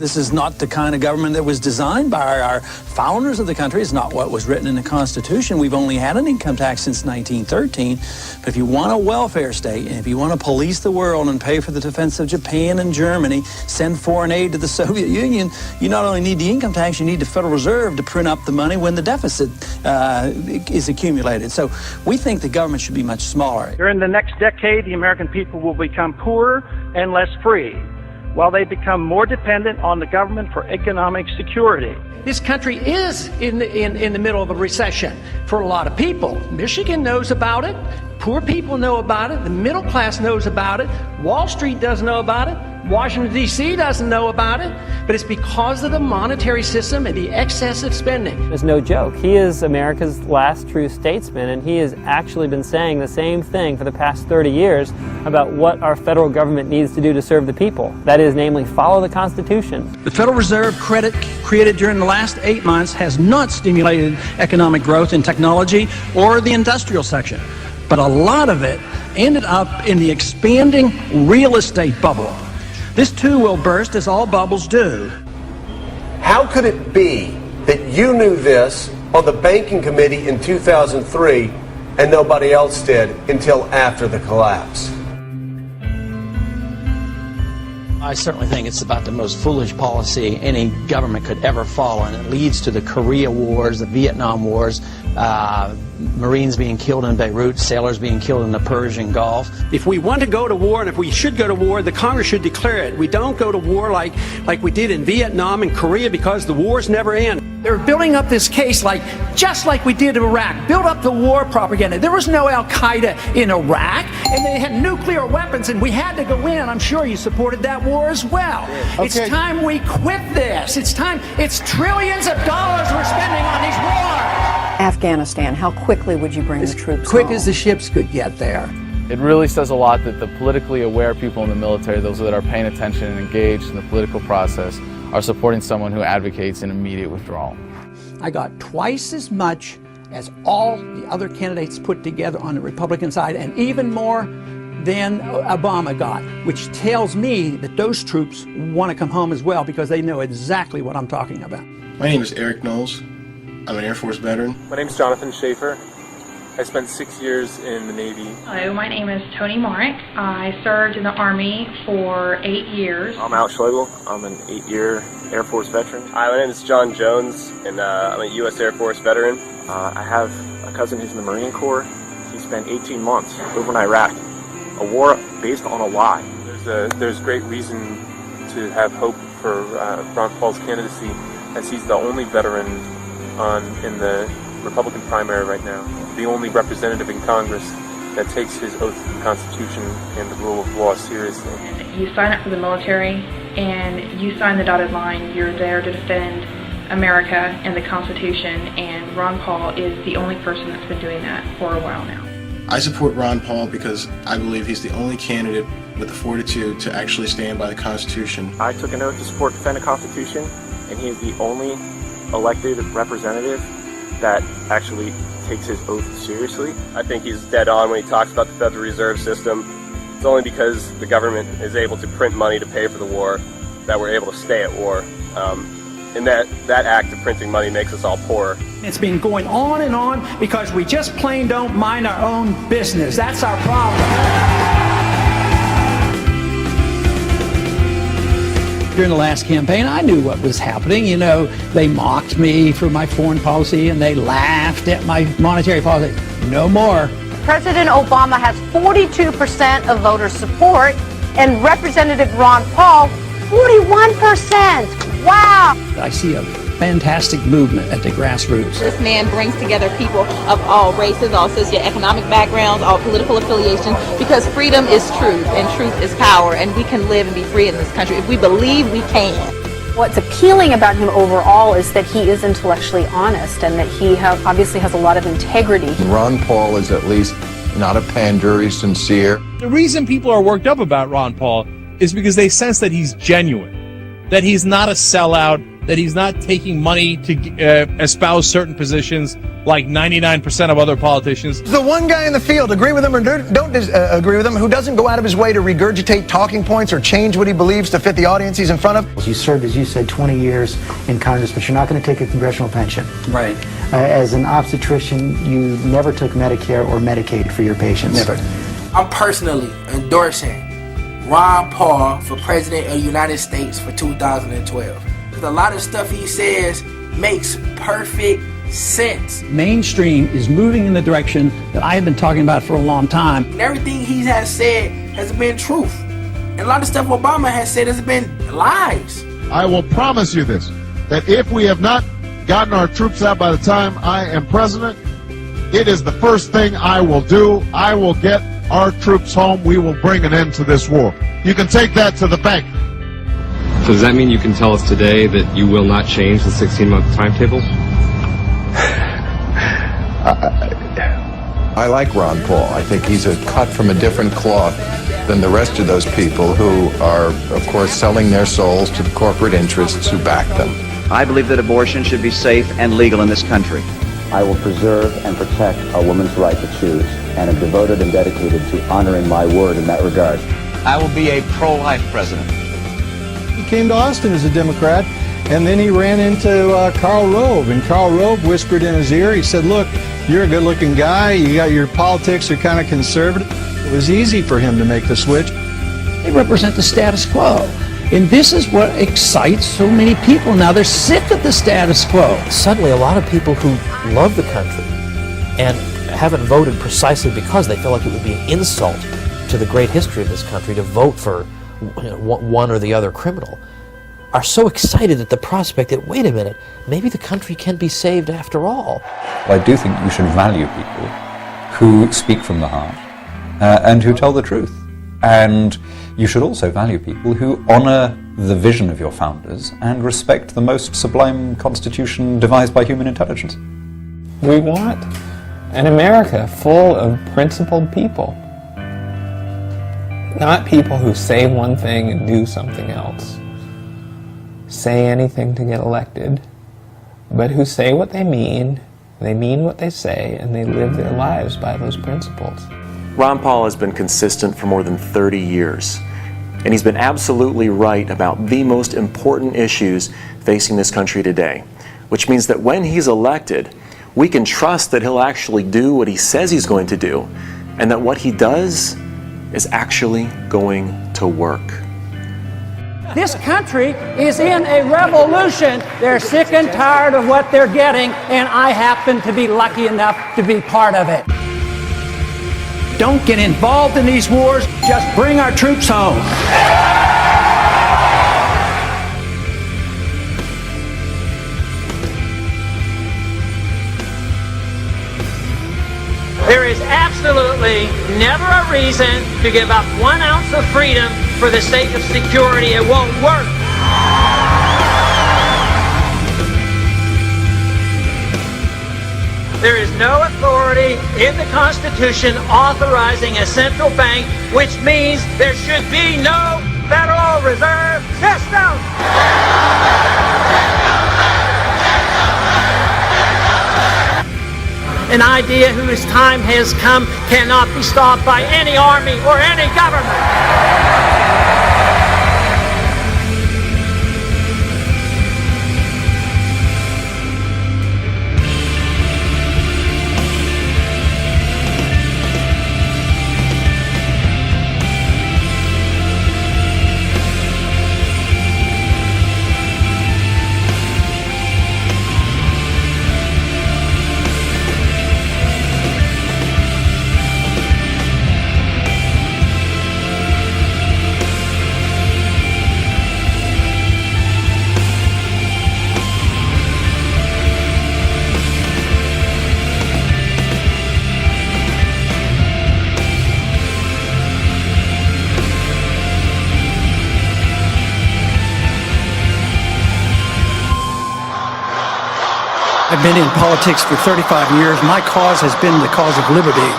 This is not the kind of government that was designed by our founders of the country. It's not what was written in the Constitution. We've only had an income tax since 1913. But if you want a welfare state, and if you want to police the world and pay for the defense of Japan and Germany, send foreign aid to the Soviet Union, you not only need the income tax, you need the Federal Reserve to print up the money when the deficit is accumulated. So we think the government should be much smaller. During the next decade, the American people will become poorer and less free, while they become more dependent on the government for economic security. This country is in the middle of a recession for a lot of people. Michigan knows about it. Poor people know about it. The middle class knows about it. Wall Street doesn't know about it. Washington, D.C. doesn't know about it. But it's because of the monetary system and the excessive spending. It's no joke. He is America's last true statesman, and he has actually been saying the same thing for the past 30 years about what our federal government needs to do to serve the people. That is, namely, follow the Constitution. The Federal Reserve credit created during the last 8 months has not stimulated economic growth in technology or the industrial section. But a lot of it ended up in the expanding real estate bubble. This too will burst, as all bubbles do. How could it be that you knew this on the banking committee in 2003 and nobody else did until after the collapse? I certainly think it's about the most foolish policy any government could ever follow, and it leads to the Korea Wars, the Vietnam Wars, Marines being killed in Beirut, sailors being killed in the Persian Gulf. If we want to go to war, and if we should go to war, the Congress should declare it. We don't go to war like we did in Vietnam and Korea, because the wars never end. They're building up this case just like we did in Iraq. Build up the war propaganda. There was no Al-Qaeda in Iraq, and they had nuclear weapons, and we had to go in. I'm sure you supported that war as well. Okay. It's time we quit this. It's time. It's trillions of dollars we're spending on these wars. Afghanistan, how quickly would you bring the troops quick home? As the ships could get there. It really says a lot that the politically aware people in the military, those that are paying attention and engaged in the political process, are supporting someone who advocates an immediate withdrawal. I got twice as much as all the other candidates put together on the Republican side, and even more than Obama got, which tells me that those troops want to come home as well, because they know exactly what I'm talking about. My name is Eric Knowles. I'm an Air Force veteran. My name is Jonathan Schaefer. I spent 6 years in the Navy. Hello, my name is Tony Marek. I served in the Army for 8 years. I'm Al Schlegel. I'm an 8-year Air Force veteran. Hi, my name is John Jones, and I'm a U.S. Air Force veteran. I have a cousin who's in the Marine Corps. He spent 18 months over in Iraq. A war based on a lie. There's great reason to have hope for Ron Paul's candidacy, as he's the only veteran in the Republican primary right now. The only representative in Congress that takes his oath to the Constitution and the rule of law seriously. You sign up for the military and you sign the dotted line. You're there to defend America and the Constitution, and Ron Paul is the only person that's been doing that for a while now. I support Ron Paul because I believe he's the only candidate with the fortitude to actually stand by the Constitution. I took an oath to support defend the Constitution, and he is the only elected representative that actually takes his oath seriously. I think he's dead on when he talks about the Federal Reserve System. It's only because the government is able to print money to pay for the war that we're able to stay at war. And that act of printing money makes us all poorer. It's been going on and on because we just plain don't mind our own business. That's our problem. During the last campaign, I knew what was happening. You know, they mocked me for my foreign policy and they laughed at my monetary policy. No more. President Obama has 42% of voter support, and Representative Ron Paul, 41%. Wow. I see a fantastic movement at the grassroots. This man brings together people of all races, all socioeconomic backgrounds, all political affiliations, because freedom is truth and truth is power, and we can live and be free in this country if we believe we can. What's appealing about him overall is that he is intellectually honest and that he obviously has a lot of integrity. Ron Paul is at least not a pander, he's sincere. The reason people are worked up about Ron Paul is because they sense that he's genuine, that he's not a sellout, that he's not taking money to espouse certain positions like 99% of other politicians. The one guy in the field, agree with him or don't agree with him, who doesn't go out of his way to regurgitate talking points or change what he believes to fit the audience he's in front of. You served, as you said, 20 years in Congress, but you're not going to take a congressional pension. Right. As an obstetrician, you never took Medicare or Medicaid for your patients. Never. I'm personally endorsing Ron Paul for President of the United States for 2012. A lot of stuff he says makes perfect sense. Mainstream is moving in the direction that I have been talking about for a long time. And everything he has said has been truth. And a lot of stuff Obama has said has been lies. I will promise you this, that if we have not gotten our troops out by the time I am president, it is the first thing I will do. I will get our troops home. We will bring an end to this war. You can take that to the bank. So does that mean you can tell us today that you will not change the 16-month timetable? I like Ron Paul. I think he's a cut from a different cloth than the rest of those people who are, of course, selling their souls to the corporate interests who back them. I believe that abortion should be safe and legal in this country. I will preserve and protect a woman's right to choose, and am devoted and dedicated to honoring my word in that regard. I will be a pro-life president. He came to Austin as a Democrat, and then he ran into Karl Rove, and Karl Rove whispered in his ear, he said, look, you're a good-looking guy, your politics are kind of conservative. It was easy for him to make the switch. They represent the status quo. And this is what excites so many people now. They're sick of the status quo. Suddenly, a lot of people who love the country and haven't voted precisely because they feel like it would be an insult to the great history of this country to vote for one or the other criminal, are so excited at the prospect that, wait a minute, maybe the country can be saved after all. I do think you should value people who speak from the heart and who tell the truth. And you should also value people who honor the vision of your founders and respect the most sublime constitution devised by human intelligence. We want an America full of principled people. Not people who say one thing and do something else. Say anything to get elected, but who say what they mean what they say, and they live their lives by those principles. Ron Paul has been consistent for more than 30 years, and he's been absolutely right about the most important issues facing this country today, which means that when he's elected, we can trust that he'll actually do what he says he's going to do, and that what he does is actually going to work. This country is in a revolution. They're sick and tired of what they're getting, and I happen to be lucky enough to be part of it. Don't get involved in these wars. Just bring our troops home. There is absolutely never a reason to give up 1 ounce of freedom for the sake of security. It won't work. There is no authority in the Constitution authorizing a central bank, which means there should be no Federal Reserve System. An idea whose time has come cannot be stopped by any army or any government. I've been in politics for 35 years. My cause has been the cause of liberty.